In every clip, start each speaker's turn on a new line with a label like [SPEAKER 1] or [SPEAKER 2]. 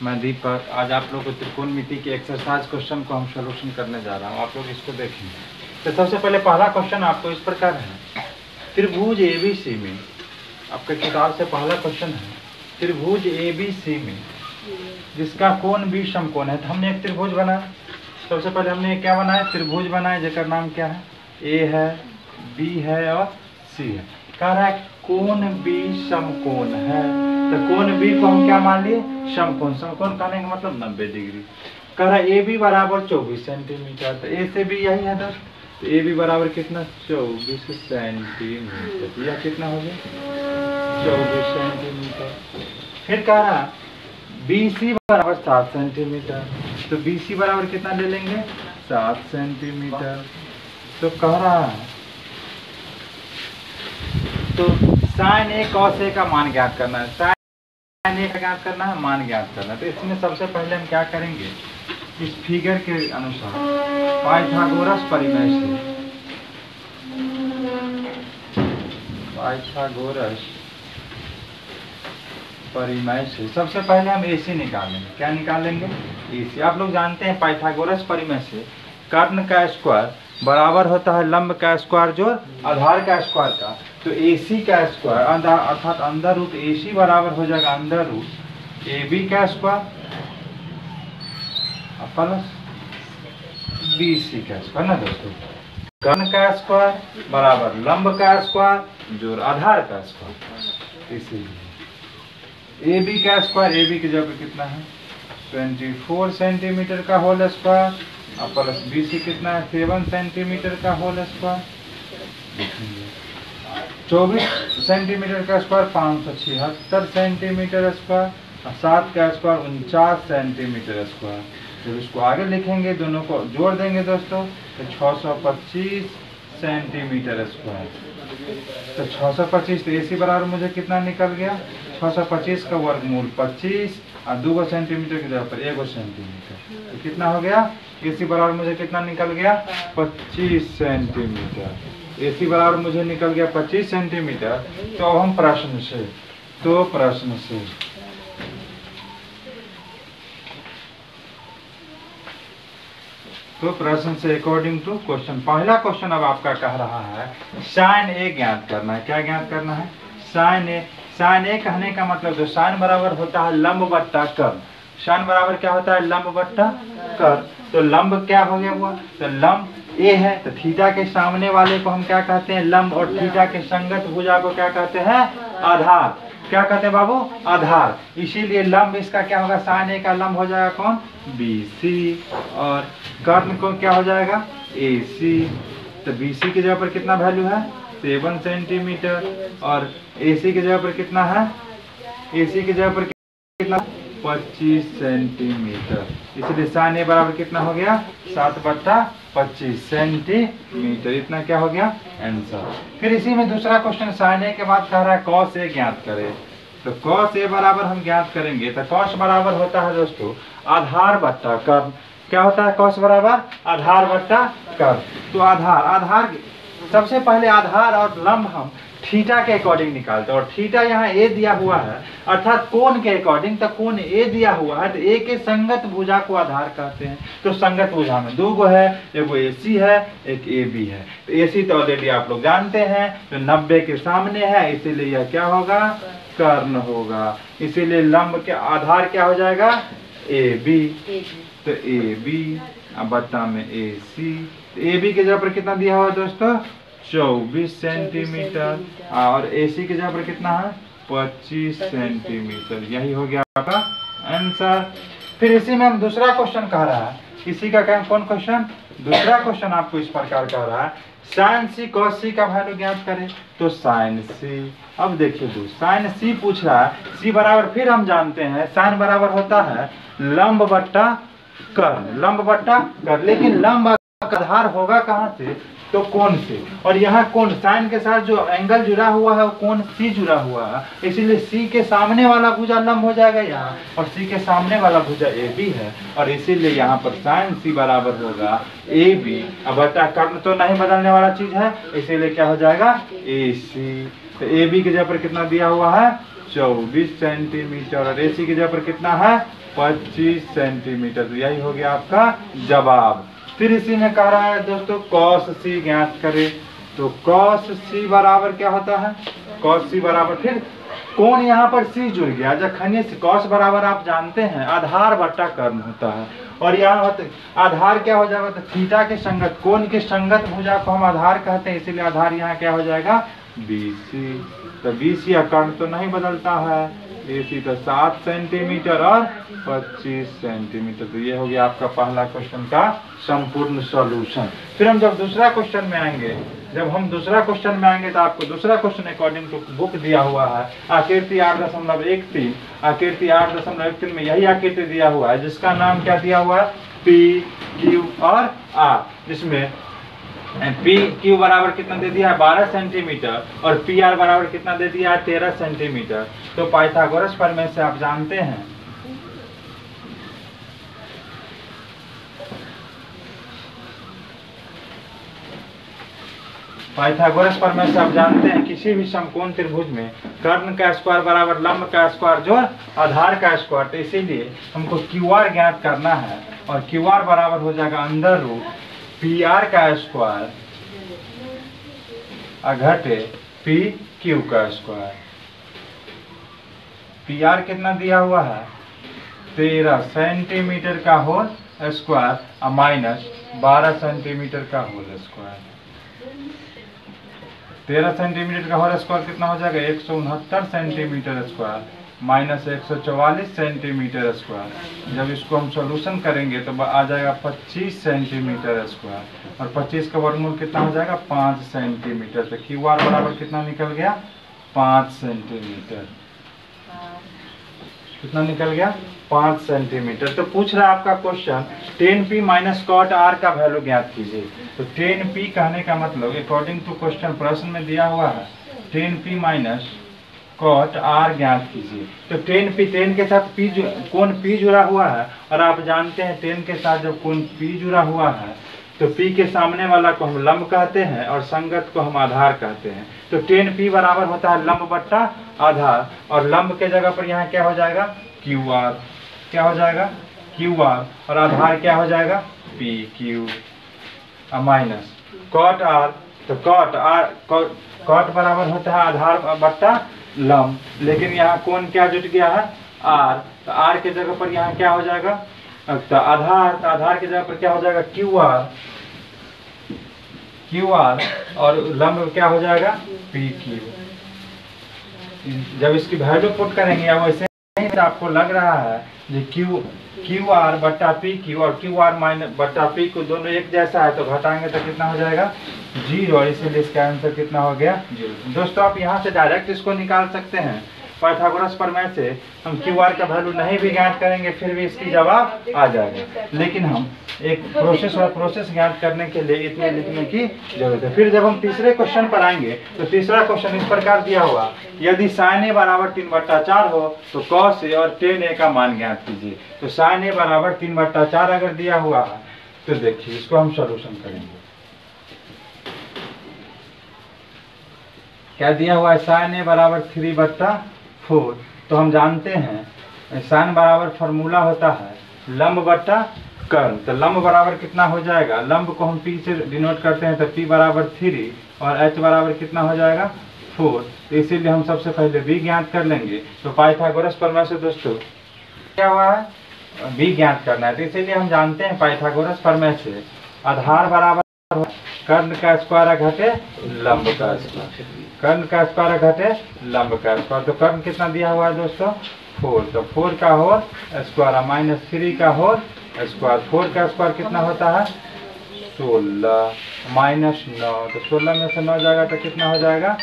[SPEAKER 1] मैं दीपक। आज आप लोग को त्रिकोणमिति के एक्सरसाइज क्वेश्चन को हम सोल्यूशन करने जा रहा हूँ। आप लोग इसको देखेंगे। तो सबसे पहले पहला क्वेश्चन आपको इस प्रकार है, त्रिभुज ABC में, आपके किताब से पहला क्वेश्चन है, त्रिभुज ABC में जिसका कोण B समकोण है। तो हमने एक त्रिभुज बनाया। सबसे पहले हमने क्या बनाया, त्रिभुज बनाया जिसका नाम क्या है, A है, B है और C है। कह रहा है कोण B समकोण है। तो कोण B को हम क्या मान लिए, समकोण। समकोण कहने का मतलब 90 डिग्री। कह रहा है AB बराबर 24 सेंटीमीटर। तो A से B यही है दोस्त। तो AB बराबर कितना, 24 सेंटीमीटर। यह कितना हो गया, 24 सेंटीमीटर। फिर कह रहा BC बराबर 7 सेंटीमीटर। तो BC बराबर कितना ले लेंगे, 7 सेंटीमीटर। तो कह रहा है तो sin A cos A का मान ज्ञात करना है। sin A का ज्ञात करना है, मान ज्ञात करना है। तो इसमें सबसे पहले हम क्या करेंगे, इस फिगर के अनुसार पाइथागोरस परिमेय से, पाइथागोरस परिमेय से सबसे पहले हम AC निकालेंगे। क्या निकालेंगे, AC। आप लोग जानते हैं पाइथागोरस परिमेय से कर्ण का स्क्वायर बराबर होता है लंब का स्क्वायर जोड़ आधार का स्क्वायर का। तो AC का स्क्वायर अर्थात अंडर रूट AC बराबर हो जाएगा अंडर रूट AB का स्क्वायर प्लस BC का स्क्वायर ना दोस्तों। कर्ण का स्क्वायर बराबर लंब का स्क्वायर जोड़ आधार का स्क्वायर। इसीलिए AB का स्क्वायर, AB की जगह पे कितना है 24 सेंटीमीटर का होल स्क्वायर और प्लस BC कितना है 7 सेंटीमीटर का होल स्क्वायर। 24 सेंटीमीटर का स्क्वायर 576 सेंटीमीटर स्क्वायर और 7 का स्क्वायर 49 सेंटीमीटर स्क्वायर। जब इसको आगे लिखेंगे दोनों को जोड़ देंगे दोस्तों तो 625 सेंटीमीटर स्क्वायर। तो 625 तो AC बराबर मुझे कितना निकल गया, 625 का वर्गमूल 25 और 2 सेंटीमीटर की जगह पर 1 सेंटीमीटर। तो कितना हो गया, AC बराबर मुझे कितना निकल गया 25 सेंटीमीटर। AC बराबर मुझे निकल गया 25 सेंटीमीटर। तो अब हम प्रश्न से अकॉर्डिंग टू क्वेश्चन, पहला क्वेश्चन अब आपका कह रहा है sin A ज्ञात करना है। क्या ज्ञात करना है, sin A। sin A कहने का मतलब जो sin बराबर होता है लंब बट्टा कर्ण। sin बराबर क्या होता है, लंब बट्टा कर्ण। तो लंब क्या हो गया हुआ, तो लंब A है। तो थीटा के सामने वाले को हम क्या कहते हैं, लंब। और थीटा के संगत भुजा को क्या कहते हैं, आधार। क्या कहते हैं बाबू, आधार। इसीलिए लंब इसका क्या होगा, sin A का लंब हो जाएगा कौन, BC। और कर्ण को क्या हो जाएगा, AC। तो BC की जगह पर कितना वैल्यू है 7 सेंटीमीटर और AC की जगह पर कितना है, AC की जगह पर कितना 25 सेंटीमीटर। इसलिए sin A बराबर कितना हो गया 7/25 सेंटीमीटर। इतना क्या हो गया आंसर। फिर इसी में दूसरा क्वेश्चन sin A के बाद कह रहा है cos A ज्ञात करें। तो cos A बराबर हम ज्ञात करेंगे। तो cos बराबर होता है दोस्तों आधार बट्टा कर्ण। क्या होता है cos बराबर आधार बट्टा कर्ण। तो आधार सबसे पहले आधार और लंब हम थीटा के अकॉर्डिंग निकालते हैं। और थीटा यहाँ A दिया हुआ है अर्थात कोण के अकॉर्डिंग। तो कोण A दिया हुआ है तो A के संगत भुजा को आधार कहते हैं। तो संगत भुजा में 2 गो है, एक AC है एक AB है। तो AC तो ऑलरेडी आप लोग जानते हैं, तो 90 के सामने है, इसीलिए यह क्या होगा, कर्ण होगा। इसीलिए लंब के आधार क्या हो जाएगा, AB। तो AB बट्टा में AC। तो AB की जगह पर कितना दिया हुआ है दोस्तों 24 सेंटीमीटर और AC की जगह पर कितना है 25 सेंटीमीटर। यही हो गया आपका आंसर। फिर इसी में हम दूसरा क्वेश्चन कह रहा है, इसी का क्या कौन क्वेश्चन, दूसरा क्वेश्चन आपको इस प्रकार कह रहा है sin C cos C का वैल्यू ज्ञात करें। तो sin C, अब देखिए sin C पूछ रहा है। C बराबर फिर हम जानते हैं sin बराबर होता है लंब बट्टा कर्ण, लंब बट्टा कर्ण। लेकिन लंब आधार होगा कहाँ से, तो कोण से। और यहाँ कोण साइन के साथ जो एंगल जुड़ा हुआ है वो कोण C जुड़ा हुआ है, इसीलिए C के सामने वाला भुजा लंब हो जाएगा यहाँ और C के सामने वाला भुजा AB है। और इसीलिए यहाँ पर sin C बराबर होगा AB। अब बटा कर्ण तो नहीं बदलने वाला चीज है, इसीलिए क्या हो जाएगा AC। तो AB की जगह पर कितना दिया हुआ है 24 सेंटीमीटर और AC की जगह पर कितना है 25 सेंटीमीटर। तो यही हो गया आपका जवाब। फिर इसी में कह रहा है दोस्तों cos C ज्ञात करें। तो cos C बराबर क्या होता है, cos C बराबर, फिर कौन यहाँ पर C जुड़ गया, जखनी cos बराबर आप जानते हैं आधार बट्टा कर्ण होता है, और यहाँ आधार क्या हो जाएगा, तो थीटा के संगत कोण के संगत भुजा को हम आधार कहते हैं, इसीलिए आधार यहाँ क्या हो जाएगा BC। तो BC का कर्ण तो नहीं बदलता है, AC तो 7 सेंटीमीटर और 25 सेंटीमीटर। तो ये हो गया आपका पहला क्वेश्चन का संपूर्ण सॉल्यूशन। फिर हम जब दूसरा क्वेश्चन में आएंगे, तो आपको दूसरा क्वेश्चन अकॉर्डिंग टू बुक दिया हुआ है आकृति 8.13। आकृति 8.13 में यही आकृति दिया हुआ है जिसका नाम क्या दिया हुआ है P, Q और R, जिसमें PQ बराबर कितना दे दिया है 12 सेंटीमीटर और PR बराबर कितना दे दिया है 13 सेंटीमीटर। तो पाइथागोरस प्रमेय से आप जानते हैं किसी भी समकोण त्रिभुज में कर्ण का स्क्वायर बराबर लंब का स्क्वायर जोड़ आधार का स्क्वायर। तो इसीलिए हमको QR ज्ञात करना है और QR बराबर हो जाएगा अंडर रूट PR का स्क्वायर घटे PQ का स्क्वायर। PR कितना दिया हुआ है 13 सेंटीमीटर का होल स्क्वायर माइनस 12 सेंटीमीटर का होल स्क्वायर। 13 सेंटीमीटर का होल स्क्वायर कितना हो जाएगा 169 centimetre square minus 144 centimetre square. जब इसको हम सॉल्यूशन करेंगे तो आ जाएगा 25 सेंटीमीटर स्क्वायर और 25 का वर्गमूल कितना हो जाएगा 5 सेंटीमीटर। तो QR बराबर कितना निकल गया 5 सेंटीमीटर। कितना निकल गया 5 सेंटीमीटर। तो पूछ रहा है आपका question 10P minus cot R का वैल्यू ज्ञात कीजिए। तो 10P कहने का मतलब अकॉर्डिंग टू क्वेश्चन प्रश्न में दिया हुआ है 10P माइनस कॉट R ज्ञात कीजिए। तो 10 के साथ कोण P जुड़ा हुआ है और आप जानते हैं 10 के साथ जब कोण P जुड़ा हुआ है तो P के सामने वाला को हम लंब कहते हैं और संगत को हम आधार कहते हैं। तो 10P बराबर होता है लंब बट्टा आधार और लंब के जगह पर यहाँ क्या हो जाएगा QR। क्या हो जाएगा QR और आधार क्या हो जाएगा PQ माइनस कॉट R। तो कॉट बराबर होता है आधार बट्टा लंब, लेकिन यहाँ कोण क्या जुट गया है R। तो R के जगह पर यहाँ क्या हो जाएगा तो आधार के जगह पर क्या हो जाएगा QR और लंब क्या हो जाएगा PQ। जब इसकी वैल्यू पुट करेंगे या वैसे ही आपको लग रहा है जो QR बट्टा PQ और QR माइनस बट्टा P को दोनों एक जैसा है तो घटाएंगे तो कितना हो जाएगा 0 और इसीलिए इसका आंसर कितना हो गया 0। दोस्तों आप यहाँ से डायरेक्ट इसको निकाल सकते हैं पाइथागोरस प्रमेय से। हम QR का वैल्यू नहीं भी ज्ञात करेंगे फिर भी इसकी जवाब आ जाएगा, लेकिन हम एक प्रोसेस ज्ञात करने के लिए इतने लिखने की जरूरत है। फिर जब हम तीसरे क्वेश्चन पर आएंगे तो तीसरा क्वेश्चन इस प्रकार दिया हुआ यदि sin A बराबर 3/4 हो तो cos A और tan A का मान ज्ञात कीजिए। तो sin A बराबर 3/4 अगर दिया हुआ है तो देखिए इसको हम सॉल्यूशन करेंगे। क्या दिया हुआ है sin A बराबर 3/4। तो हम जानते हैं sin बराबर फॉर्मूला होता है लंब बट्टा कर्ण। तो लंब बराबर कितना हो जाएगा, लंब को हम P से डिनोट करते हैं तो P बराबर 3 और H बराबर कितना हो जाएगा 4। तो इसीलिए हम सबसे पहले B ज्ञात कर लेंगे। तो पाइथागोरस प्रमेय से दोस्तों क्या हुआ है B ज्ञात करना है। तो इसीलिए हम जानते हैं पाइथागोरस प्रमेय से आधार बराबर कर्ण का स्क्वायर घटे लंब का स्क्वायर, कर्ण का स्क्वायर घटे लंब का स्क्वायर। तो कर्ण कितना दिया हुआ है दोस्तों 4। तो 4 का होल स्क्वायर माइनस 3 का होल स्क्वायर। 4 का स्क्वायर कितना होता है 16 माइनस 9। तो 16 में से 9 जाएगा तो कितना हो जाएगा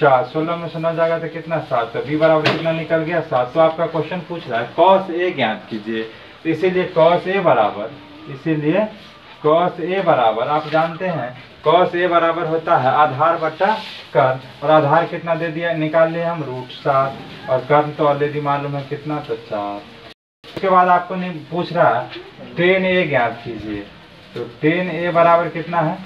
[SPEAKER 1] 7। 16 में से 9 जाएगा तो कितना 7। तो B बराबर कितना निकल गया 7। तो आपका क्वेश्चन पूछ रहा है cos A ज्ञात कीजिए। तो इसीलिए cos A बराबर आप जानते हैं cos A बराबर होता है आधार बट्टा कर्ण और आधार कितना दे दिया निकाल लिए हम √7 और कर्ण तो ऑलरेडी मालूम है कितना तो 4। उसके बाद आपको नहीं पूछ रहा है tan A ज्ञात कीजिए। तो tan A बराबर कितना है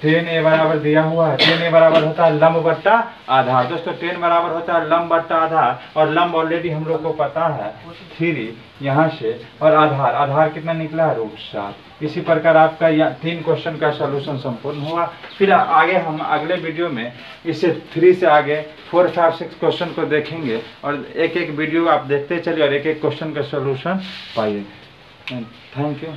[SPEAKER 1] tan a बराबर दिया हुआ है, tan a बराबर होता है लंब बट्टा आधार। दोस्तों tan बराबर होता है लंब बट्टा आधार, और लंब ऑलरेडी हम लोग को पता है 3 यहाँ से, और आधार आधार कितना निकला है √7। इसी प्रकार आपका 3 क्वेश्चन का सलूशन संपूर्ण हुआ। फिर आगे हम अगले वीडियो में इससे 3 से आगे 4, 5, 6 क्वेश्चन को देखेंगे, और एक एक वीडियो आप देखते चलिए और एक एक क्वेश्चन का सलूशन पाइए। Thank you.